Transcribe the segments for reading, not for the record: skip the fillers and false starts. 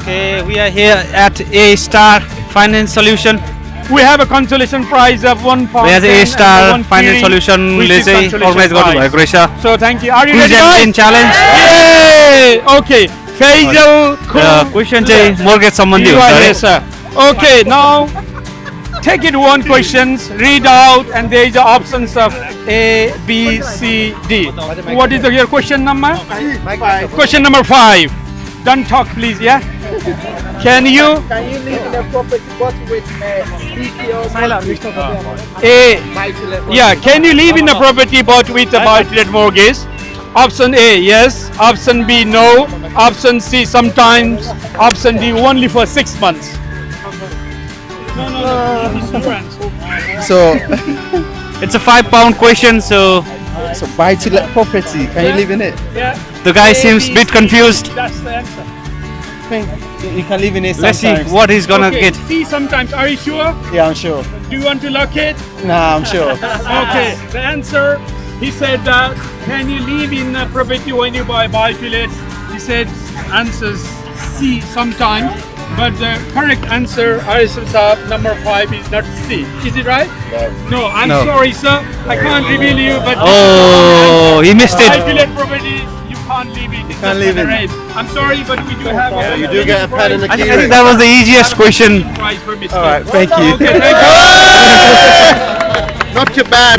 Okay, we are here at A Star Finance Solution. We have a consolation prize of £1. We have A Star Finance Solution ले organize गर्नुभएको रहेछ. So thank you. Are you ready? Present challenge. Yay! Okay. Faisal Question चाहिँ mortgage सम्बन्धी हुन्छ Yes, है. sir. Okay, now take it one questions, read out, and there is the options of A, B, C, D. What is your question number? Question number 5. Don't talk, please. Yeah. Can you live in a property but with BTO? A? Yeah. Can you live in a property but with a buy-to-let mortgage? Option A, yes. Option B, no. Option C, sometimes. Option D, only for 6 months. So, It's a £5 question, so so buy to let property. Can you live in it? Yeah. the guy seems a bit confused. That's the answer. I think you can live in it Let's see sometimes. what he's gonna Okay. get. C, sometimes. Are you sure? Yeah, I'm sure. Do you want to lock it? Nah, I'm sure. Okay. The answer, he said that, can you live in a property when you buy-to-let? He said answers C, sometimes. But the correct answer, Arisul Saab, number 5 is not C. Is it right? No, I'm No. sorry, sir. I can't reveal you, but Oh, he missed it. buy-to-let property, you can't leave it. It's Can't just leave for the it. rent. I'm sorry, but we do have Yeah, you do get a pad and a I key. think that was the easiest question. prize for mistake. All right, thank you. Okay, thank you. Not too bad.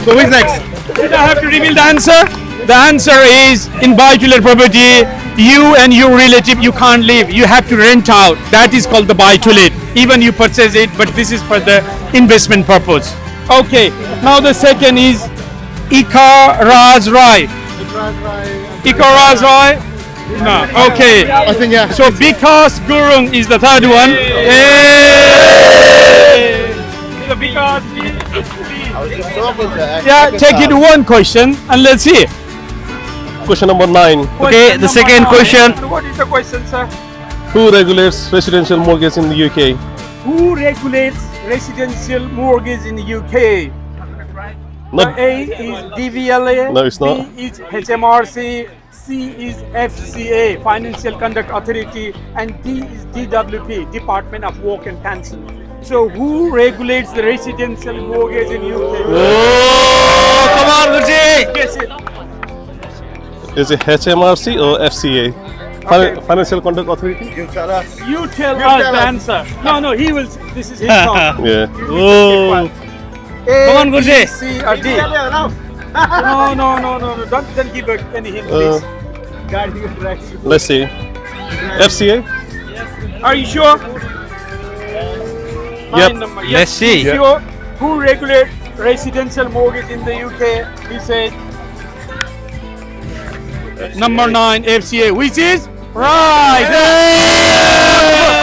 So who's next? Did I have to reveal the answer? The answer is in buy-to-let property, you and your relative, you can't live. You have to rent out. That is called the buy-to-let. Even you purchase it, but this is for the investment purpose. Okay. Now the second is Ika Raj Rai. Ika Raj Rai? No. Okay. I think yeah. So Vikas Gurung is the third one. Hey! So Vikas, yeah, take it one question and let's see. Question number 9. Okay, the second question. What is the question, sir? Who regulates residential mortgage in the UK? Who regulates residential mortgage in the UK? Not A is DVLA, No, it's not. B is HMRC, C is FCA, Financial Conduct Authority, and D is DWP, Department of Work and Pension. So who regulates the residential mortgage in UK? Oh, come on, Gurji. Guess it. is it HMRC or FCA? Okay. Financial Conduct Authority? You tell us. You tell You us tell the us. answer. No, he will. This is his song. Yeah. Oh, come on, Gurji. C or D? No. Don't give any hint, please. Guide you right. Let's see. FCA? Are you sure? Yep. Number. Let's see. Are you sure? Who regulates residential mortgage in the UK? He said number 9 FCA, which is right.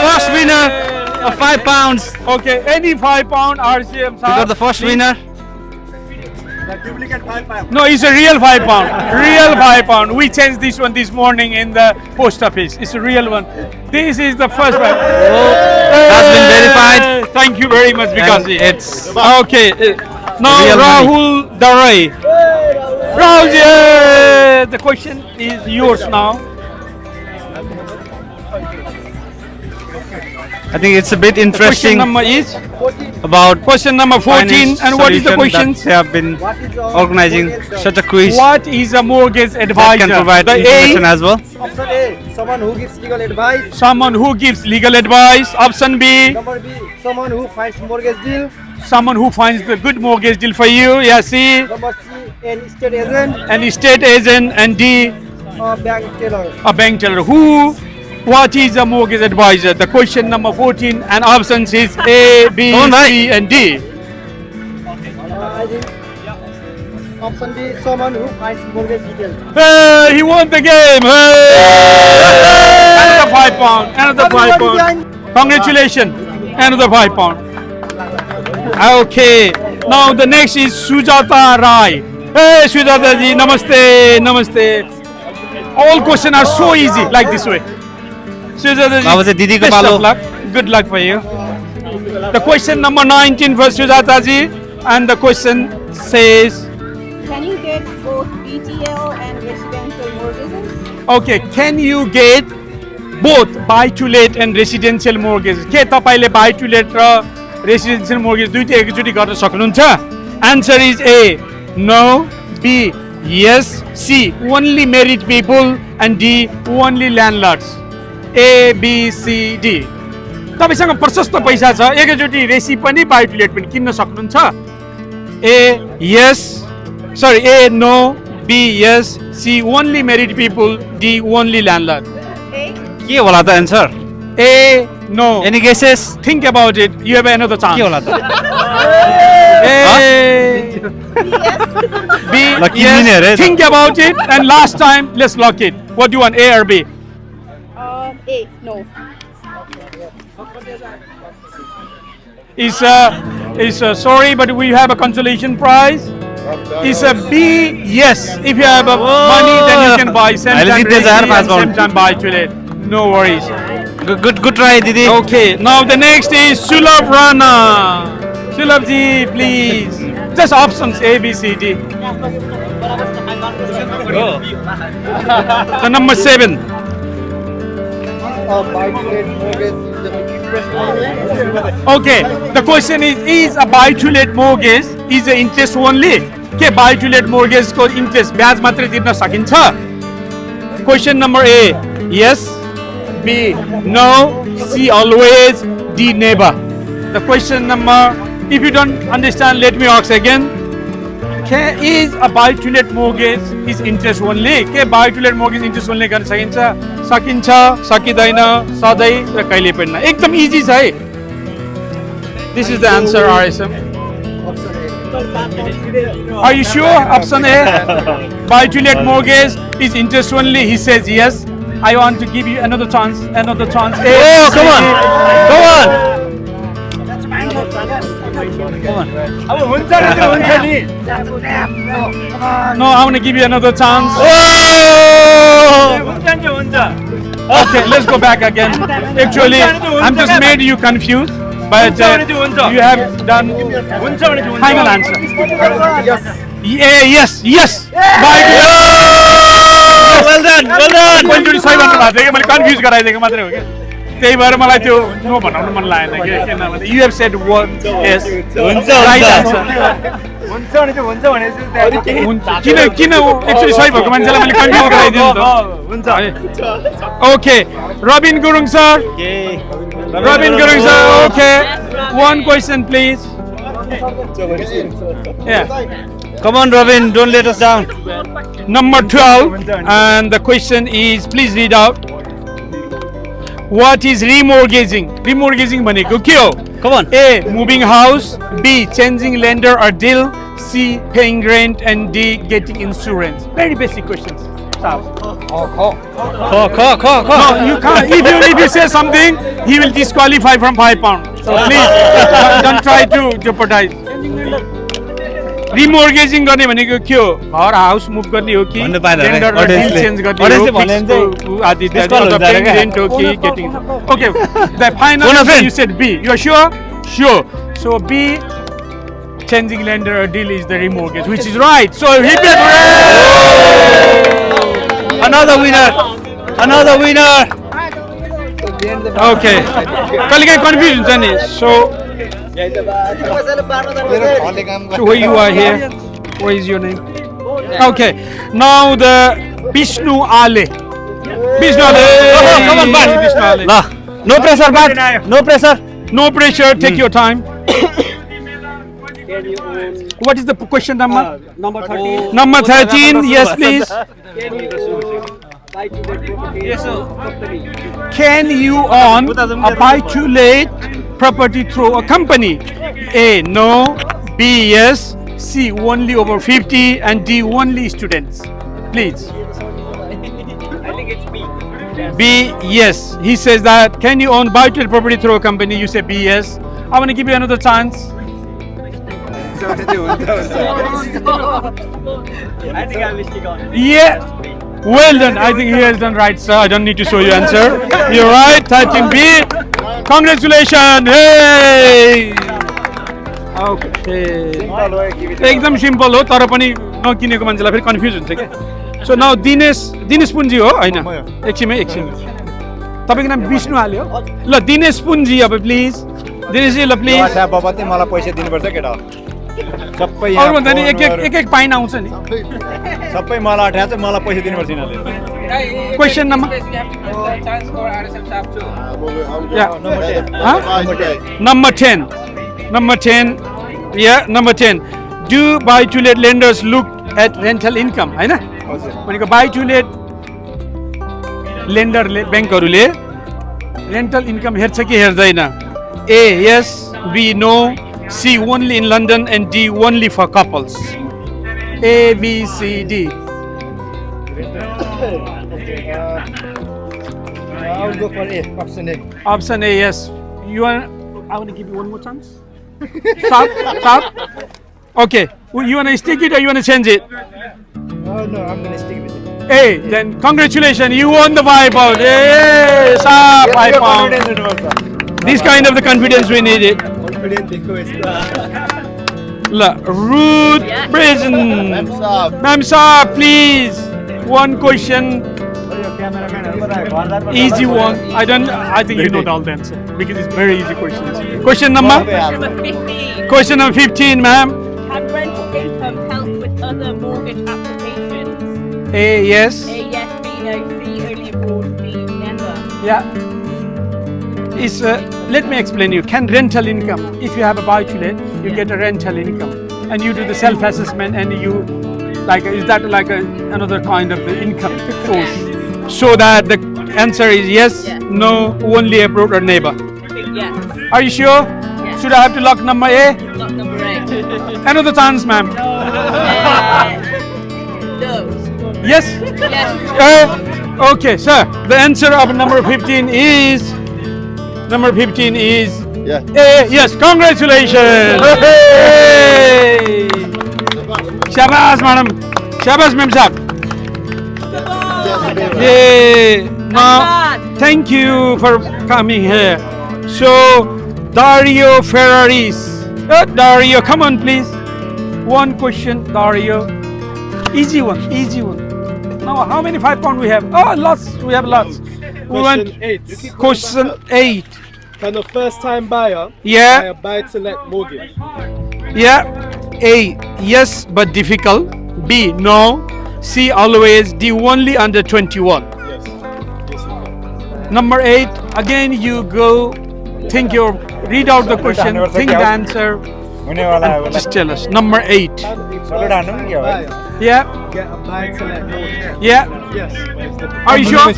First winner of £5. Okay, any £5 RCM. We got the first winner. No, it's a real £5. Real £5. We changed this one this morning in the post office. It's a real one. This is the first one. Has been verified. Thank you very much because And it's okay. Now Real money. Rahul Darai. Rahul, yeah, the question is yours now. I think it's a bit Question interesting number is about question number 14. finance And what is the solution question? that they have been organizing such a quiz What is a mortgage that advisor? can provide The information A, as well. Option A, someone who gives legal advice. someone who gives legal advice. Option B, Number B, someone who finds mortgage deal. someone who finds the good mortgage deal for you. Yeah, C, Number C, an estate agent an estate agent. And D, or bank teller. a bank teller. What is a mortgage advisor? The question number 14 and options is A, B, Come on, right. C, and D. I think option D, someone who finds mortgage details. Hey, he won the game. Hey! Another £5. Another £5. Congratulations. Another £5. Okay. Now the next is Sujata Rai. Hey, Sujata ji, namaste, namaste. All questions are so easy, like this way. Sujata ji, How was it, Didi ko best balo? of luck. Good luck for you. The question number 19 for Sujata ji, and the question says, Can you get both BTO and residential mortgages? okay, can you get both buy to let and residential mortgage के तपाईले buy to let raw residential mortgage दुईटै एकचोटी गर्न सक्नुहुन्छ answer is A no B yes C only married people and D only landlords A B C D तपाईसँग प्रशस्त पैसा छ एकैचोटी रेसी पनि buy to let पनि किन्न सक्नुहुन्छ A yes sorry A no B yes C only married people D only landlord के होला त answer A no any guesses think about it you have another chance के होला त A B Lucky winner, eh? yes think about it and last time let's lock it what do you want A or B A, no. is sorry but we have a consolation prize is a B yes if you have money then you can buy same I'll time need the jar resi pass and same on. time buy to let no worries good try दिदी okay now the next is Sulabh Rana Sulabh ji please just options A B C D the number 7 buy to let mortgage is the interest okay the question is a buy to let mortgage is the interest only के buy to let mortgage को interest ब्याज मात्रै तिर्न सकिन्छ question number A yes B no C always D never the question number if you don't understand let me ask again is a buy to let mortgage is interest only के buy to let mortgage interest only गर्न सकिन्छ सकिन्छ सकिदैन सधैँ र कहिले पनि न एकदम easy छ है this is the answer RSM are you sure option A buy to let mortgage is interest only he says yes I want to give you another chance A, Oh, come on. Come on. no I want to give you another chance okay let's go back again actually I'm just made you confused but you have done final answer yes Bye. well done पहिलोचोटि सही भन्नु भएको थियो कि मैले confuse गराइदिएको मात्रै हो कि त्यही भएर मलाई त्यो नो भनाउनु मन लागेन कि किनभने you have said one yes हुन्छ राइट हुन्छ आन्सर किन एक्चुअली सही भएको मान्छेलाई मैले कन्फ्युज गराइदिनु त okay Rabin Gurung sir okay one question please yeah come on Robin don't let us down number 12 and the question is please read out what is remortgaging भनेको के हो come on A moving house B changing lender or deal C paying rent and D getting insurance very basic questions kho no you can't if you say something he will disqualify from £5 so please don't try to jeopardize रिमोर्गेजिङ गर्ने भनेको के हो घर house move गर्ने हो कि भन्नु पाएन टेन्डर र डिल चेन्ज गर्ने हो आदि इत्यादि रेन्ट हो कि getting okay the final you said B you are sure so B changing lender or deal is the remortgage which is right so hip another winner okay कहिलेकाहीँ confuse हुन्छ नि so where you are here what is your name okay now the Vishnu Ale come on bud Vishnu Ale la no pressure bud no pressure take your time what is the question number number 13 number 13 yes please yes sir can you own a buy to let property through a company A no B yes C only over 50 and D only students please I think it's B B yes he says that can you own buy to let property through a company you say B yes I want to give you another chance I think I missed it on yeah well done I think he has done right sir I don't need to show you answer you're right 13B congratulations hey okay एकदम simple हो तर पनि नकिनेको मान्छेलाई फेरि confuse हुन्छ क्या so now Dinesh पुन्जी हो हैन एकछिन तपाईँको नाम विष्णु हाल्यो ल दिनेश पुन्जी अब प्लिज दिनेशजी ल प्लिज अठा बाबतै मलाई पैसा दिनुपर्छ केटा सबै अरू भन्दा नि एक एक पाइन आउँछ नि सबै मलाई अठा चाहिँ मलाई पैसा दिनुपर्छ यिनीहरूले question number number 10 do buy to let lenders look at rental income हैन भनेको बाई टु लेट लेन्डरले ब्याङ्कहरूले रेन्टल इन्कम हेर्छ कि हेर्दैन A yes B no C only in London and D only for couples A B C D I'll go for A, option A. Option A, yes. You want? I want to give you one more chance. Stop. Okay. You want to stick it or you want to change it? Oh no, I'm gonna stick with it. Hey, then congratulations, you won the 5 pound. Hey, stop 5 pound. This kind of the confidence we needed. La, Ruth Brazen. Ma'am, sir, please. One question. Easy one. I think you know the answer because it's very easy questions. Question number 15. Question number 15, ma'am. Can rental income help with other mortgage applications? A, yes. A, yes. B, no. C, only abroad. D, never. Yeah. Let me explain you. Can rental income, if you have a buy-to-let, you get a rental income and you do the self-assessment and you, is that like another kind of the income source? So that the answer is yes, Yeah. no, only abroad or neighbor. Yes. Are you sure? Yeah. Should I have to lock number A? Not number 8. Another chance, ma'am. No. Yes? Yes. Okay, sir. The answer of number 15 is Yeah. A. Yes, congratulations. Hey. Shabazz, madam. Shabazz, ma'am, sahab. Yay. Now, thank you for coming here. So, Dario Ferraris. Dario, come on, please. One question, Dario. Easy one. Now, how many 5 pound we have? Oh, lots. We have lots. We want question 8. Can a first-time buyer Yeah. buy a buy-to-let mortgage? Yeah. A. Yes, but difficult. B. No. C. Always. D. Only under 21. Yes. Number 8. Again, you go. Read out the question. Think the answer. हुनेवाला Just tell us. Number 8. Can a Solid hand, first-time no? buyer Yeah. get a buy-to-let mortgage? Yeah. Yes. Are you sure?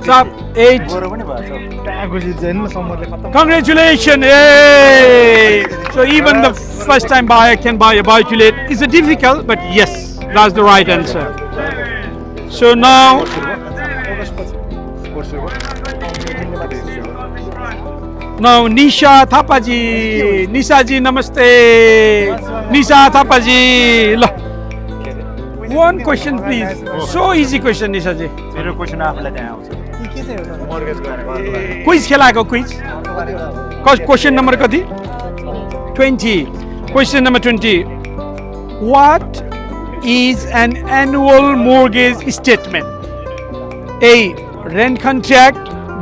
Stop. 8. गोरो पनि भएको छ Congratulations. Yay. So even the first time buyer can buy a buy-to-let. It's a difficult, but yes, that's the right answer. So now, Nisha Thapaji. Nisha ji, namaste. Nisha Thapaji. One question, please. So easy question, Nisha ji. मेरो question आफूलाई त्यहाँ आउँछ mortgage गरेर Quiz खेलाएको quiz. Question number कति? 20. Question number 20. What is an annual mortgage statement? A. Rent contract.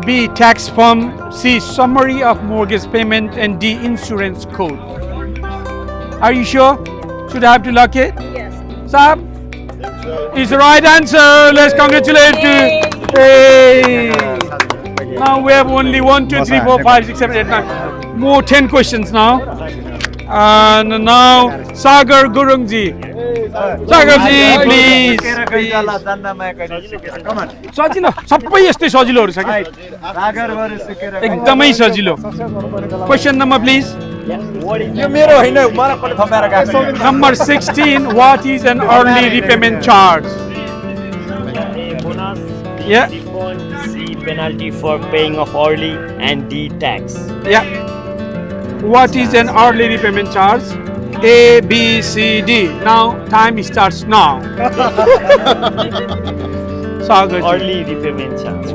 B. Tax form. C. Summary of mortgage payment. And D. Insurance code. Are you sure? Should I have to lock it? Yes. Saab? Is the right answer. Let's congratulate you. Hey. Now we have only 1, 2, 3, 4, 5, 6, 7, 8, 9. More 10 questions now. And now Sagar Gurungji. Sagarji, please. सजिलो सबै यस्तै सजिलोहरू छ कि एकदमै सजिलो question number please यो मेरो होइन मलाई कसले थपेर गएको Number 16, what is an early repayment charge? Bonus, B, Yeah. default, C, penalty for paying of early, and D, tax. Yeah. What is an early repayment charge? A, B, C, D. Now time starts now. Sagar ji. Early repayment charge.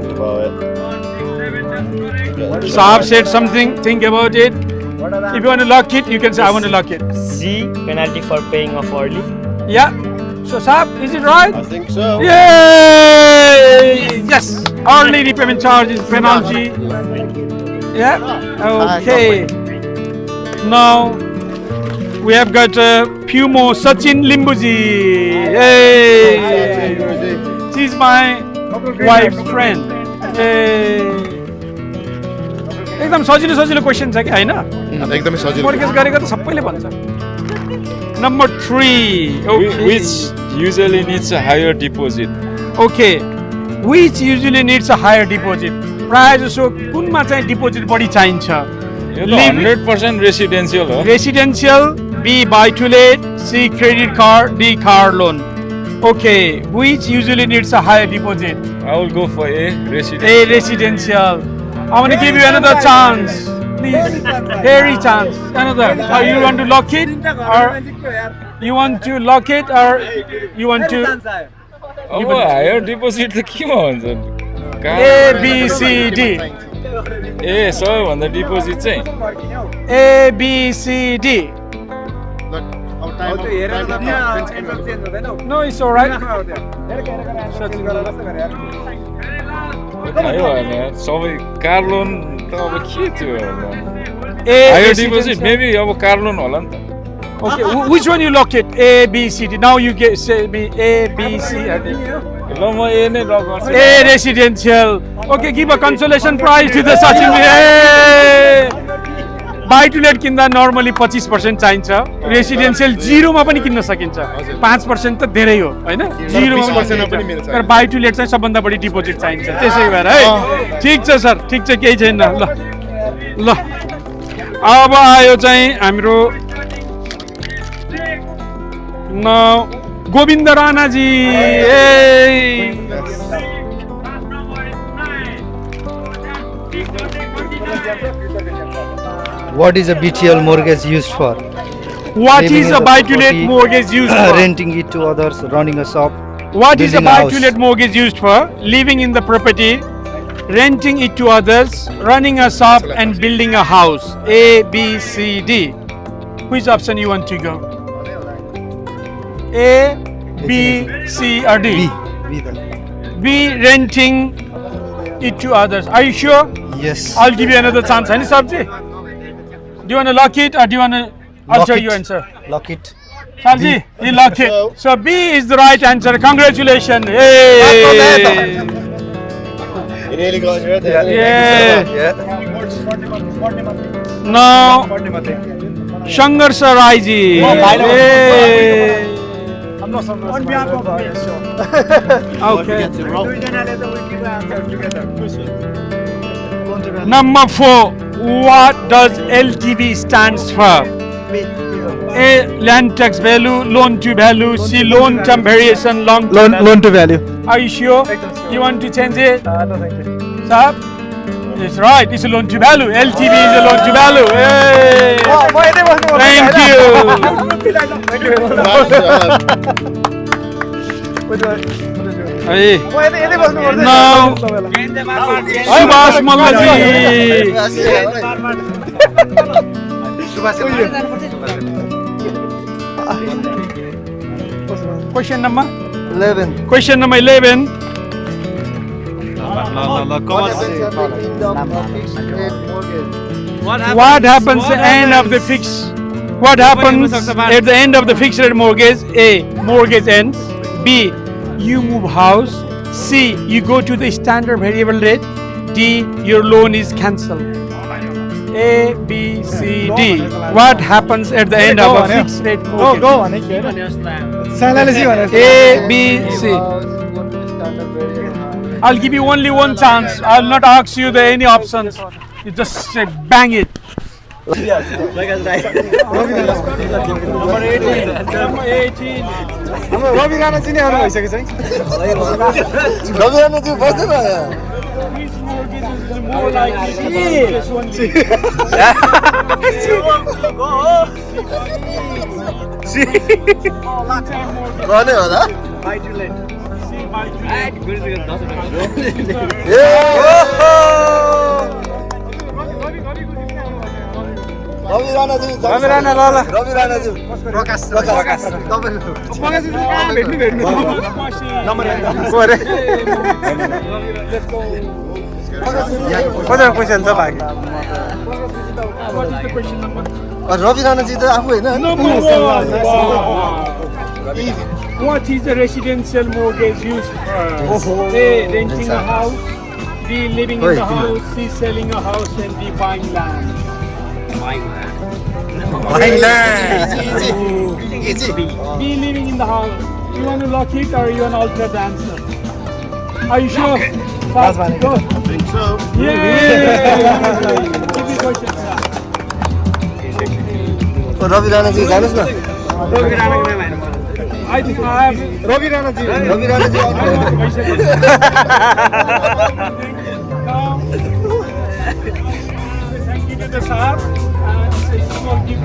Saab said something. Think about it. If you want to lock it, you can say I want to lock it. C, penalty for paying of early. Yeah. So, Sab, is it right? I think so. Yay! Yes! Early repayment charge is penalty. Yeah? Okay. Now, we have got few more. Sachin Limbuji. Yay! She's my wife's friend. Yay! एकदम सजिलो सजिलो question छ कि हैन एकदमै सजिलो mortgage गरेको त सबैले भन्छ number 3 Which usually needs a higher deposit? Okay, which usually needs a higher deposit? प्राय जसो कुनमा चाहिँ डिपोजिट बढी चाहिन्छ? यो त 100% residential हो. Residential, B buy to let, C credit card, D car loan. Okay, which usually needs a higher deposit? I will go for A, residential. A residential. I'm gonna give you another chance. Please, very chance. Another. You want to lock it, or you want to lock it, or you want to? अब higher deposit त केमा हुन्छ? A, B, C, D. ए सबैभन्दा deposit चाहिँ A, B, C, D. No, it's alright. भयो होइन सबै car loan त अब के थियो A, higher residential. Deposit maybe अब कार लोन होला नि त Okay, which one you lock it? A, B, C, D. Now you get say me A, B, C, or D. ल म ए नै लक गर्छु A residential. Okay, give a consolation prize to the Sachin. Hey! Buy to let किन्दा normally 25% चाहिन्छ. Residential 0 मा पनि किन्न सकिन्छ. 5% त धेरै हो, हैन? 0 मा पनि मिल्छ. तर buy to let चाहिँ सबभन्दा बढी डिपोजिट चाहिन्छ. त्यसै भएर है. ठीक छ सर, ठीक छ केही छैन ल. ल. अब आयो चाहिँ हाम्रो Govind Rana ji. What is a BTL mortgage used for? What Living is in a the buy-to-let property, mortgage used for? Renting it to others, running a shop. What is a building a house. buy-to-let mortgage used for? Living in the property, renting it to others, running a shop, and building a house. A, B, C, D. Which option you want to go? A, B, C, or D? B then. B, renting it to others. Are you sure? Yes. I'll give you another chance. Any subject? Do you want to lock it or do you want to alter your answer? Lock it. Salji, he locked it. So B is the right answer. Congratulations. Hey. You nearly got it right there. Yeah. Now, Shanghars Raiji. Hey. On behalf of the show. Okay. Together. Number 4. What does LTV stands for? A. Land tax value, loan to value. C. Loan term variation, long term value. Loan to value. Are you sure? You want to change it? No, thank you. Sir? It's right. It's a loan to value. LTV is a loan to value. Hey. Thank you. Thank you. Hey. Now, Subhash Mallaji. Question number 11. Question number 11. What happens at the end of the fixed? What happens at the end of the fixed rate mortgage? A. Mortgage ends. B. You move house. C. You go to the standard variable rate. D. Your loan is cancelled. A, B, C, D. What happens at the end of a fixed rate mortgage? Go on. A, B, C. I'll give you only one chance. I'll not ask you any options. You just say bang it. Number 18. Number 18. Ravi Rana ji ne haru bhaisakyo chai. Ravi Rana ji बस्दैन यहाँ. Which mortgage is more likely to be this one? गर्ने होला? Buy to let. Ravi Rana राणाज्यू Ravi Rana ल ल रवि राणाज्यू प्रकाश कतिवटा question छ बाँकी रवि राणाजी त आफू होइन What is the residential mortgage used for? A, renting a house. B, living in the house. C, selling a house. And D, buying land. Easy. B, living in the house. You want to lock it or you want to alter the answer? Are you sure? Fast, go. I think so. Yeah. Give me question, sir. Ravi Ranaji जानुहोस् न I think I have. Ravi Ranaji Now, thank you to the staff. And it's a small gift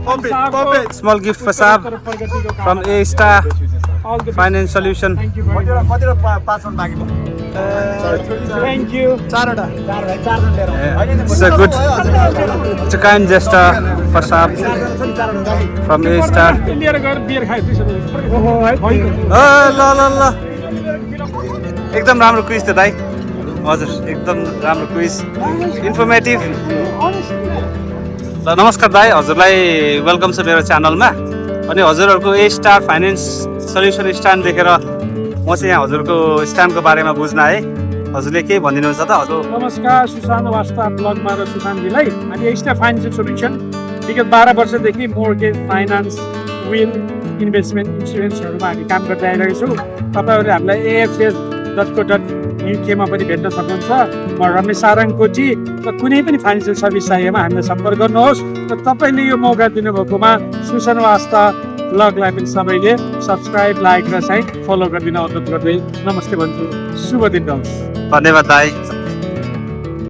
from the staff. Small gift for साहब from a star All the best. Finance solution Thank you very much. Thank you. It's a good, it's a kind gesture for staff from A Star. लिएर गएर beer खाइदिन्छ ल ल ल एकदम राम्रो quiz थियो दाइ हजुर एकदम राम्रो क्विज इन्फर्मेटिभ ल नमस्कार दाइ हजुरलाई वेलकम छ मेरो च्यानलमा अनि हजुरहरूको ए स्टार फाइनेन्स सल्युसन स्ट्यान्ड देखेर म चाहिँ यहाँ हजुरको स्ट्यान्डको बारेमा बुझ्न आएँ हजुरले के भनिदिनुहुन्छ त हजुर नमस्कार सुशान्त वास्ता ब्लगमा र सुशान्तजीलाई हामी एक्स्ट्रा फाइनेन्सियल सोल्युसन विगत 12 वर्षदेखि मोर्गेज फाइनान्स विल इन्भेस्टमेन्ट इन्सुरेन्सहरूमा हामी काम गर्दै आइरहेको छौँ तपाईँहरू हामीलाई afs.co.uk मा पनि भेट्न सक्नुहुन्छ म रमेश सारङकोटी र कुनै पनि फाइनेन्सियल सर्भिस चाहिएमा हामीलाई सम्पर्क गर्नुहोस् र तपाईँले यो मौका दिनुभएकोमा सुशान्त वास्ता ब्लगलाई पनि सबैले सब्सक्राइब लाइक र चाहिँ फलो गरिदिन अनुरोध गर्दै नमस्ते भन्छु शुभ दिन रहोस् धन्यवाद दाइ